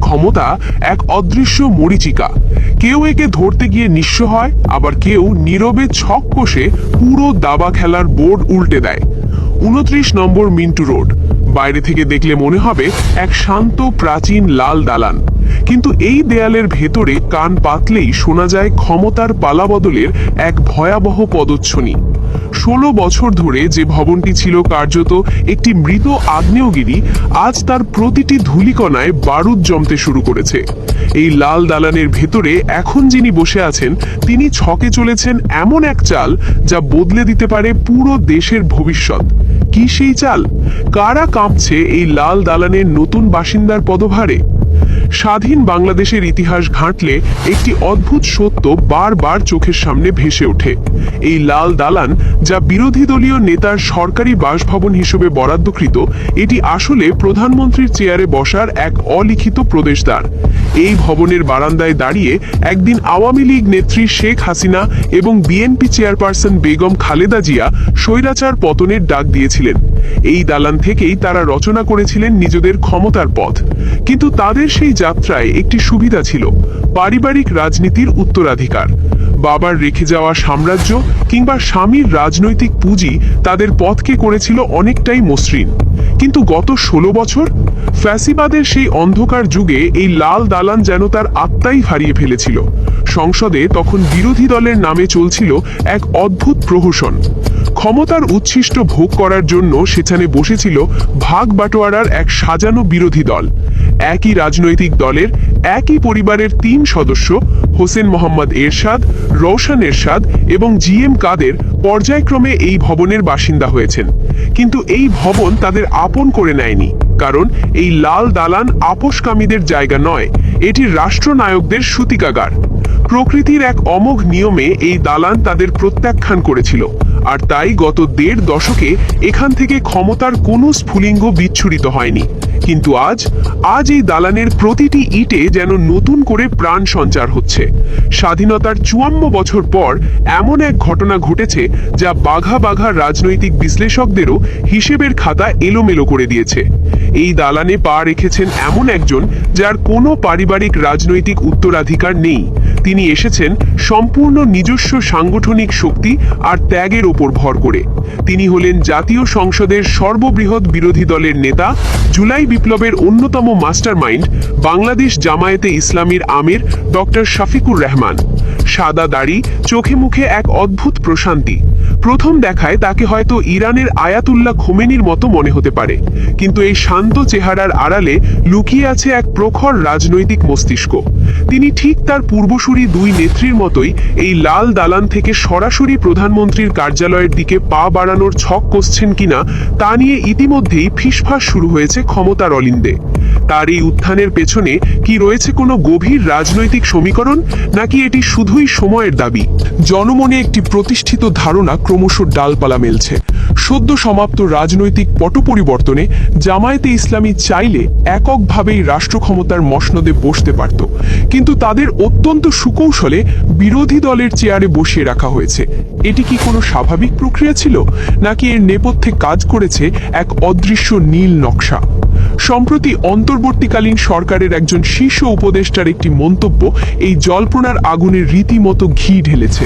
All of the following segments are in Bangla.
ক্ষমতা এক অদৃশ্য মরীচিকা। কেউ একে ধরতে গিয়ে নিঃস্ব হয়, আবার কেউ নীরবে ছক কষে পুরো দাবা খেলার বোর্ড উল্টে দেয়। 29 নম্বর মিন্টু রোড। বাইরে থেকে দেখলে মনে হবে এক শান্ত প্রাচীন লাল দালান, কিন্তু এই দেয়ালের ভেতরে কান পাতলেই শোনা যায় ক্ষমতার পালাবদলের এক ভয়াবহ পদচ্ছনি। 16 বছর ধরে যে ভবনটি ছিল কার্যত একটি মৃত আগ্নেয়গিরি, আজ তার প্রতিটি ধূলিকণায় বারুদ জমতে শুরু করেছে। এই লাল দালানের ভেতরে এখন যিনি বসে আছেন, তিনি ছকে চলেছেন এমন এক চাল যা বদলে দিতে পারে পুরো দেশের ভবিষ্যৎ। কি সেই চাল? কারা কাঁপছে এই লাল দালানের নতুন বাসিন্দার পদভারে? স্বাধীন বাংলাদেশের ইতিহাস ঘাঁটলে একটি অদ্ভুত সত্য বারবার চোখের সামনে ভেসে ওঠে। এই লাল দালান, যা বিরোধী দলীয় নেতার সরকারি বাসভবন হিসেবে বরাদ্দকৃত, এটি আসলে প্রধানমন্ত্রীর চেয়ারে বসার এক অলিখিত প্রবেশদ্বার। এই ভবনের বারান্দায় দাঁড়িয়ে একদিন আওয়ামী লীগ নেত্রী শেখ হাসিনা এবং বিএনপি চেয়ারপারসন বেগম খালেদা জিয়া স্বৈরাচার পতনের ডাক দিয়েছিলেন। এই দালান থেকেই তারা রচনা করেছিলেন নিজেদের ক্ষমতার পথ। কিন্তু তাদের সেই যাত্রায় একটি সুবিধা ছিল: পারিবারিক রাজনীতির উত্তরাধিকার। বাবার রেখে যাওয়া সাম্রাজ্য কিংবা স্বামীর রাজনৈতিক পুঁজি তাদের পথকে করেছিল অনেকটাই মসৃণ। কিন্তু গত 16 বছর ফ্যাসিবাদের সেই অন্ধকার যুগে এই লাল দালান যেন তার আত্মাই হারিয়ে ফেলেছিল। সংসদে তখন বিরোধী দলের নামে চলছিল এক অদ্ভুত প্রহসন। ক্ষমতার উচ্ছিষ্ট ভোগ করার জন্য সেখানে বসেছিল ভাগ বাটোয়ারার এক সাজানো বিরোধী দল। একই রাজনৈতিক দলের একই পরিবারের 3 সদস্য, হোসেন মোহাম্মদ এরশাদ, রওশন এরশাদ এবং জিএম কাদের, পর্যায়ক্রমে এই ভবনের বাসিন্দা হয়েছেন। কিন্তু এই ভবন তাদের আপন করে নেয়নি, কারণ এই লাল দালান আপোষকামীদের জায়গা নয়, এটি রাষ্ট্রনায়কদের সূতিকাগার। প্রকৃতির এক অমোঘ নিয়মে এই দালান তাদের প্রত্যাখ্যান করেছিল, আর তাই গত 1.5 দশকে এখান থেকে ক্ষমতার কোনো স্ফুলিঙ্গ বিচ্ছুরিত হয়নি। কিন্তু আজ এই দালানের প্রতিটি ইটে যেন নতুন করে প্রাণ সঞ্চার হচ্ছে। স্বাধীনতার 54 বছর পর এমন এক ঘটনা ঘটেছে যা বাঘা বাঘা রাজনৈতিক বিশ্লেষকদেরও হিসেবের খাতা এলোমেলো করে দিয়েছে। এই দালানে পা রেখেছেন এমন একজন যার কোনো পারিবারিক রাজনৈতিক উত্তরাধিকার নেই। তিনি এসেছেন সম্পূর্ণ নিজস্ব সাংগঠনিক শক্তি আর ত্যাগের ওপর ভর করে। তিনি হলেন জাতীয় সংসদের সর্ববৃহৎ বিরোধী দলের নেতা, জুলাই বিপ্লবের অন্যতম মাস্টারমাইন্ড, বাংলাদেশ জামায়াতে ইসলামীর আমির ডক্টর শফিকুর রহমান। সাদা দাড়ি, চোখে মুখে এক অদ্ভুত প্রশান্তি। প্রথম দেখায় তাকে হয়তো ইরানের আয়াতুল্লাহ খোমেনির মতো মনে হতে পারে, কিন্তু এই শান্ত চেহারার আড়ালে লুকিয়ে আছে এক প্রখর রাজনৈতিক মস্তিষ্ক। তিনি ঠিক তার পূর্বসূরি 2 নেত্রীর মতোই এই লাল দালান থেকে সরাসরি প্রধানমন্ত্রীর কার্যালয়ের দিকে পা বাড়ানোর ছক কষছেন কিনা তা নিয়ে ইতিমধ্যেই ফিসফাস শুরু হয়েছে ক্ষমতার অলিন্দে। তার এই উত্থানের পেছনে কি রয়েছে কোনো গভীর রাজনৈতিক সমীকরণ, নাকি এটি শুধুই সময়ের দাবি? জনমনে একটি প্রতিষ্ঠিত ধারণা ক্রমশ ডালপালা মেলছে। সদ্য সমাপ্ত রাজনৈতিক পট পরিবর্তনে জামায়াতে ইসলামী চাইলে এককভাবেই রাষ্ট্র ক্ষমতার মসনদে বসতে পারত, কিন্তু তাদের অত্যন্ত সুকৌশলে বিরোধী দলের চেয়ারে বসিয়ে রাখা হয়েছে। এটি কি কোনো স্বাভাবিক প্রক্রিয়া ছিল, নাকি এর নেপথ্যে কাজ করেছে এক অদৃশ্য নীল নকশা? সম্প্রতি অন্তর্বর্তীকালীন সরকারের একজন শীর্ষ উপদেষ্টার একটি মন্তব্য এই জল্পনার আগুনের রীতিমতো ঘি ঢেলেছে।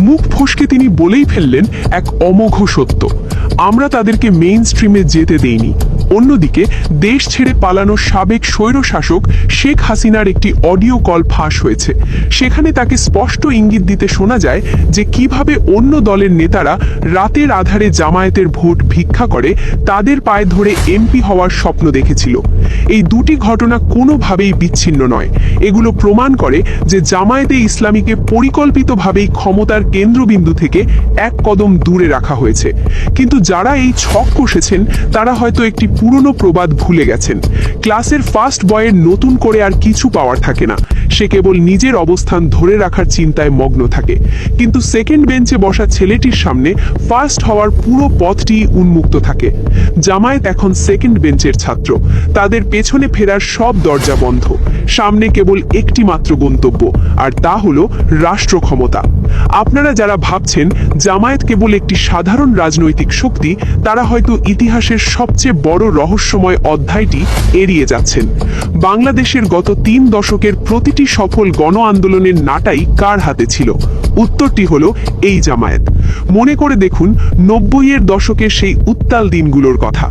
মুখ ফসকে তিনি বলেই ফেললেন এক অমোঘ সত্য: আমরা তাদেরকে মেইন স্ট্রিমে যেতে দেইনি। অন্যদিকে দেশ ছেড়ে পালানো সাবেক স্বৈরশাসক শেখ হাসিনার একটি অডিও কল ফাঁস হয়েছে। সেখানে তাকে স্পষ্ট ইঙ্গিত দিতে শোনা যায় যে কিভাবে অন্য দলের নেতারা রাতের আধারে জামায়াতের ভোট ভিক্ষা করে তাদের পায়ে ধরে এমপি হওয়ার স্বপ্ন দেখেছিল। এই দুটি ঘটনা কোনোভাবেই বিচ্ছিন্ন নয়। এগুলো প্রমাণ করে যে জামায়াতে ইসলামীকে পরিকল্পিতভাবেই ক্ষমতার কেন্দ্রবিন্দু থেকে এক কদম দূরে রাখা হয়েছে। কিন্তু যারা এই ছক কষেছেন তারা হয়তো একটি পুরনো প্রবাদ ভুলে গেছেন: ক্লাসের ফার্স্ট বয়ের নতুন করে আর কিছু পাওয়ার থাকে না, সে কেবল নিজের অবস্থান ধরে রাখার চিন্তায় মগ্ন থাকে। কিন্তু সেকেন্ড বেঞ্চে বসা ছেলেটির সামনে ফার্স্ট হওয়ার পুরো পথটি উন্মুক্ত থাকে। জামায়াত এখন সেকেন্ড বেঞ্চের ছাত্র। মাত্র। তাদের পেছনে ফেরার সব দরজা বন্ধ। সামনে কেবল একটি মাত্র গন্তব্য, আর তা হলো রাষ্ট্র ক্ষমতা। আপনারা যারা ভাবছেন জামায়াত কেবল একটি সাধারণ রাজনৈতিক শক্তি, তারা হয়তো ইতিহাসের সবচেয়ে বড় রহস্যময় অধ্যায়টি এড়িয়ে যাচ্ছেন। বাংলাদেশের গত 3 দশকের প্রতিটি সফল গণ আন্দোলনের নাটাই কার হাতে ছিল? উত্তরটি হলো এই জামায়াত। মনে করে দেখুন 90-এর দশকের সেই উত্তাল দিনগুলোর কথা।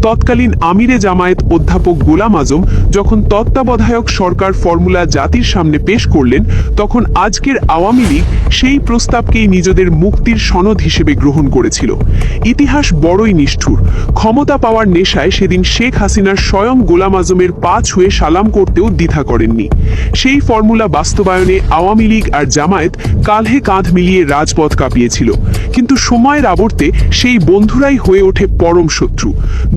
তৎকালীন আমিরে জামায়াত অধ্যাপক গোলাম আজম যখন তত্ত্বাবধায়ক সরকার ফর্মুলা জাতির সামনে পেশ করলেন, তখন আজকের আওয়ামী লীগ সেই প্রস্তাবকেই নিজেদের মুক্তির সনদ হিসেবে গ্রহণ করেছিল। ইতিহাস বড়ই নিষ্ঠুর। ক্ষমতা পাওয়ার নেশায় সেদিন শেখ হাসিনার স্বয়ং গোলাম আজমের পা ছুঁয়ে সালাম করতেও দ্বিধা করেননি। সেই ফর্মুলা বাস্তবায়নে আওয়ামী লীগ আর জামায়াত কাঁধে কাঁধ মিলিয়ে রাজপথ কাঁপিয়েছিল। কিন্তু সময়ের আবর্তে সেই বন্ধুরাই হয়ে ওঠে পরম শত্রু।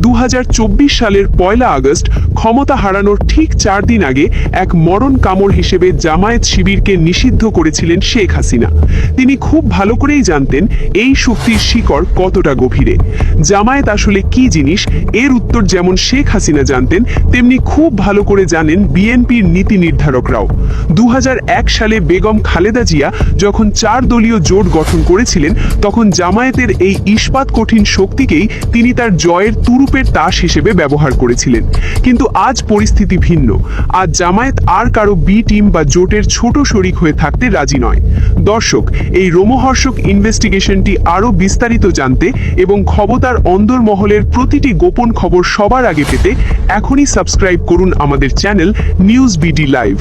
2024 সালের 1 আগস্ট ক্ষমতা হারানোর ঠিক 4 দিন আগে এক মরণ কামড় হিসেবে জামায়াত শিবিরকে নিষিদ্ধ করেছিলেন শেখ হাসিনা। তিনি খুব ভালো করেই জানতেন এই শক্তির শিকড় কতটা গভীরে। জামায়াত আসলে কি জিনিস, এর উত্তর যেমন শেখ হাসিনা জানতেন, তেমনি খুব ভালো করে জানেন বিএনপির নীতি নির্ধারকরাও। 2001 সালে বেগম খালেদা জিয়া যখন 4 দলীয় জোট গঠন করেছিলেন, তখন জামায়াতের এই ইস্পাত কঠিন শক্তিকেই তিনি তার জয়ের তুরুপের তাস হিসেবে ব্যবহার করেছিলেন। কিন্তু আজ পরিস্থিতি ভিন্ন। আজ জামায়াত আর কারো বি টিম বা জোটের ছোট শরিক হয়ে থাকতে রাজি নয়। দর্শক, এই রোমহর্ষক ইনভেস্টিগেশনটি আরও বিস্তারিত জানতে এবং ক্ষমতার অন্দরমহলের প্রতিটি গোপন খবর সবার আগে পেতে এখনই সাবস্ক্রাইব করুন আমাদের চ্যানেল নিউজ বিডি লাইভ।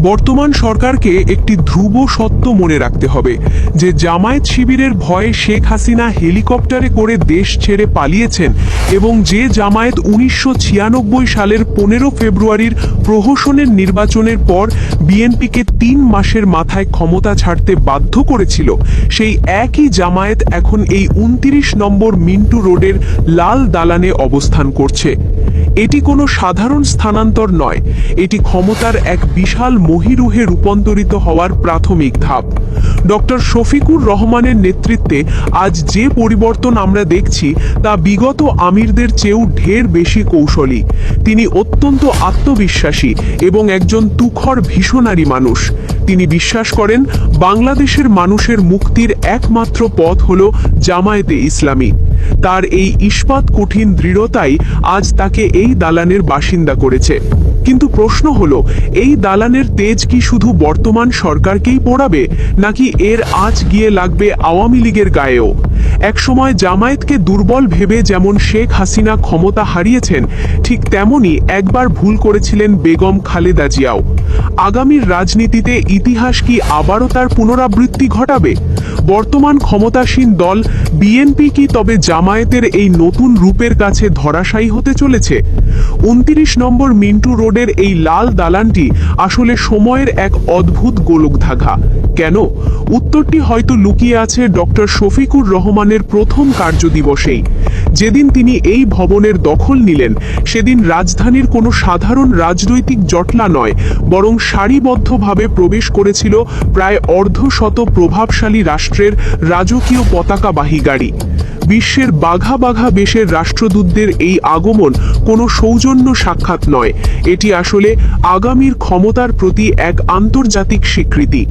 বর্তমান সরকারকে একটি ধ্রুব সত্য মনে রাখতে হবে যে জামায়াত শিবিরের ভয়ে শেখ হাসিনা হেলিকপ্টারে করে দেশ ছেড়ে পালিয়েছেন, এবং যে জামায়াত 1996 সালের 15 ফেব্রুয়ারির প্রহসনের নির্বাচনের পর বিএনপিকে 3 মাসের মাথায় ক্ষমতা ছাড়তে বাধ্য করেছিল, সেই একই জামায়াত এখন এই 29 নম্বর মিন্টু রোডের লাল দালানে অবস্থান করছে। এটি কোনো সাধারণ স্থানান্তর নয়, এটি ক্ষমতার এক বিশাল মহীরুহে রূপান্তরিত হওয়ার প্রাথমিক ধাপ। ডক্টর শফিকুর রহমানের নেতৃত্বে আজ যে পরিবর্তন আমরা দেখছি তা বিগত আমিরদের চেয়েও ঢের বেশি কৌশলী। তিনি অত্যন্ত আত্মবিশ্বাসী এবং একজন তুখর ভীষণারী মানুষ। তিনি বিশ্বাস করেন বাংলাদেশের মানুষের মুক্তির একমাত্র পথ হল জামায়াতে ইসলামী। তার এই ইস্পাত কঠিন দৃঢ়তাই আজ তাকে এই দালানের বাসিন্দা করেছে। কিন্তু প্রশ্ন হলো, এই দালানের তেজ কি শুধু বর্তমান সরকারকেই পোড়াবে, নাকি এর আঁচ গিয়ে লাগবে আওয়ামী লীগের গায়েও? একসময় জামায়াতকে দুর্বল ভেবে যেমন শেখ হাসিনা ক্ষমতা হারিয়েছেন, ঠিক তেমনি একবার ভুল করেছিলেন বেগম খালেদা জিয়াও। আগামীর রাজনীতিতে ইতিহাস কি আবারও তার পুনরাবৃত্তি ঘটাবে? বর্তমান ক্ষমতাসীন দল বিএনপি কি তবে জামায়াতের এই নতুন রূপের কাছে ধরাশায়ী হতে চলেছে? 29 নম্বর মিন্টু রোডের এই লাল দালানটি আসলে সময়ের এক অদ্ভুত গোলকধাঁধা। কেন? উত্তরটি হয়তো লুকিয়ে আছে ডক্টর শফিকুর রহমানের প্রথম কার্যদিবসেই। যেদিন তিনি এই ভবনের দখল নিলেন, সেদিন রাজধানীর কোনো সাধারণ রাজনৈতিক জটলা নয়, বরং সারিবদ্ধভাবে প্রবেশ করেছিল প্রায় অর্ধশত প্রভাবশালী রাষ্ট্রের রাজকীয় পতাকাবাহী গাড়ি। বিশ্বের বাঘা বাঘা দেশের রাষ্ট্রদূতদের এই আগমন কোনো সৌজন্য সাক্ষাৎ নয়, এটি আসলে আগামীর ক্ষমতার প্রতি এক আন্তর্জাতিক স্বীকৃতি।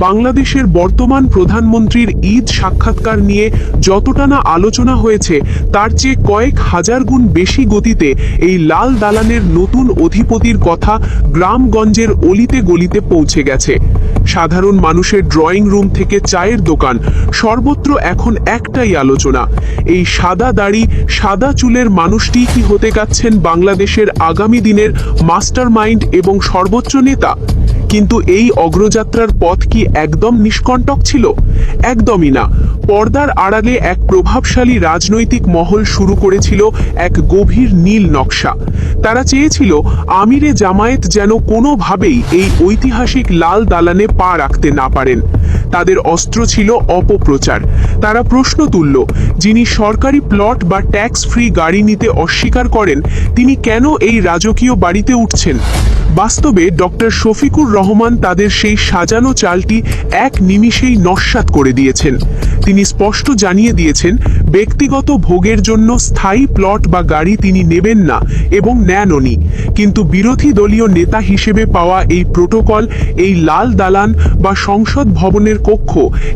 বাংলাদেশের বর্তমান প্রধানমন্ত্রীর ঈদ সাক্ষাৎকার নিয়ে যতটা না আলোচনা হয়েছে, তার চেয়ে কয়েক হাজার গুণ বেশি গতিতে এই লাল দালানের নতুন অধিপতির কথা গ্রামগঞ্জের অলিতে গলিতে পৌঁছে গেছে। সাধারণ মানুষের ড্রয়িং রুম থেকে চায়ের দোকান, সর্বত্র এখন একটাই আলোচনা, এই সাদা দাড়ি সাদা চুলের মানুষটি কি হতে যাচ্ছেন বাংলাদেশের আগামী দিনের মাস্টারমাইন্ড এবং সর্বোচ্চ নেতা? কিন্তু এই অগ্রযাত্রার পথ কি একদম নিষ্কণ্টক ছিল? একদমই না। পর্দার আড়ালে এক প্রভাবশালী রাজনৈতিক মহল শুরু করেছিল এক গভীর নীল নকশা। তারা চেয়েছিল আমিরে জামায়াত যেন কোনোভাবেই এই ঐতিহাসিক লাল দালানে পা রাখতে না পারেন। তাদের অস্ত্র ছিল অপপ্রচার। তারা প্রশ্ন তুলল, যিনি সরকারি প্লট বা ট্যাক্স ফ্রি গাড়ি নিতে অস্বীকার করেন তিনি কেন এই রাজকীয় বাড়িতে উঠছেন? বাস্তবে ডক্টর শফিকুর রহমান তাদের সেই সাজানো চালটি এক নিমিষেই নস্যাৎ করে দিয়েছেন। তিনি স্পষ্ট জানিয়ে দিয়েছেন, ব্যক্তিগত ভোগের জন্য স্থায়ী প্লট বা গাড়ি তিনি নেবেন না এবং নেনওনি। কিন্তু বিরোধী দলীয় নেতা হিসেবে পাওয়া এই প্রোটোকল, এই লাল দালান বা সংসদ ভবনের কক্ষ,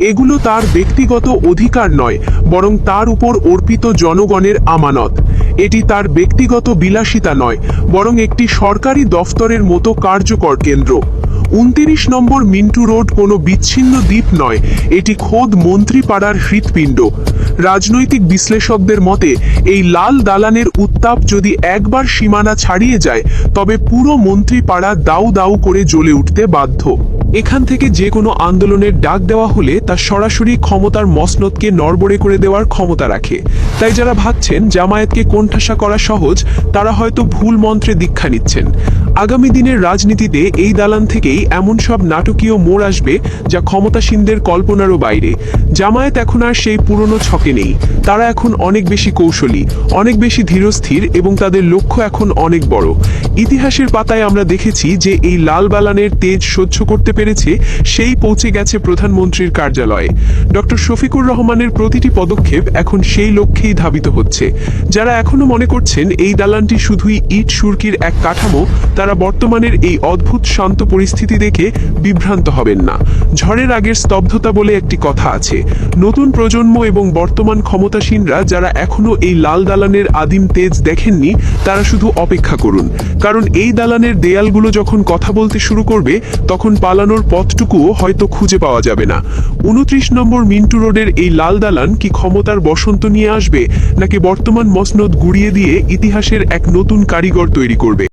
এগুলো তার ব্যক্তিগত অধিকার নয়, বরং তার উপর অর্পিত জনগণের আমানত। এটি তার ব্যক্তিগত বিলাসিতা নয়, বরং একটি সরকারি দফতরের মতো কার্যকর কেন্দ্র। 29 নম্বর মিন্টু রোড কোনো বিচ্ছিন্ন দ্বীপ নয়, এটি খোদ মন্ত্রীপাড়ার হৃৎপিণ্ড। রাজনৈতিক বিশ্লেষকদের মতে এই লাল দালানের উত্তাপ যদি একবার সীমানা ছাড়িয়ে যায় তবে পুরো মন্ত্রীপাড়া দাউ দাউ করে জ্বলে উঠতে বাধ্য। এখান থেকে যে কোনো আন্দোলনের ডাক দেওয়া হলে তা সরাসরি ক্ষমতার মসনদকে নড়বড়ে করে দেওয়ার ক্ষমতা রাখে। তাই যারা ভাবছেন জামায়াতকে কোণঠাসা করা সহজ, তারা হয়তো ভুল মন্ত্রে দীক্ষা নিচ্ছেন। আগামী দিনের রাজনীতিতে এই দালান থেকেই এমন সব নাটকীয় মোড় আসবে যা ক্ষমতাসীনদের কল্পনারও বাইরে। জামায়াত এখন আর সেই পুরনো ছকে নেই। তারা এখন অনেক বেশি কৌশলী, অনেক বেশি ধীরস্থির এবং তাদের লক্ষ্য এখন অনেক বড়। ইতিহাসের পাতায় আমরা দেখেছি যে এই লাল বালানের তেজ সহ্য করতে পেরেছে সেই পৌঁছে গেছে প্রধানমন্ত্রীর কার্যালয়ে। ডক্টর শফিকুর রহমানের প্রতিটি পদক্ষেপ এখন সেই লক্ষ্যেই ধাবিত হচ্ছে। যারা এখনো মনে করছেন এই দালানটি শুধুই ইট সুরকির এক কাঠামো, তারা বর্তমানের এই অদ্ভুত শান্ত পরিস্থিতি দেখে বিভ্রান্ত হবেন না। ঝড়ের আগের স্তব্ধতা বলে একটি কথা আছে। নতুন প্রজন্ম এবং বর্তমান ক্ষমতাসীনরা যারা এখনো এই লাল দালানের আদিম তেজ দেখেননি, তারা শুধু অপেক্ষা করুন, কারণ এই দালানের দেয়ালগুলো যখন কথা বলতে শুরু করবে তখন পালানোর পথটুকুও হয়তো খুঁজে পাওয়া যাবে না। 29 নম্বর মিন্টু রোডের এই লাল দালান কি ক্ষমতার বসন্ত নিয়ে আসবে, নাকি বর্তমান মসনদ গুড়িয়ে দিয়ে ইতিহাসের এক নতুন কারিগর তৈরি করবে?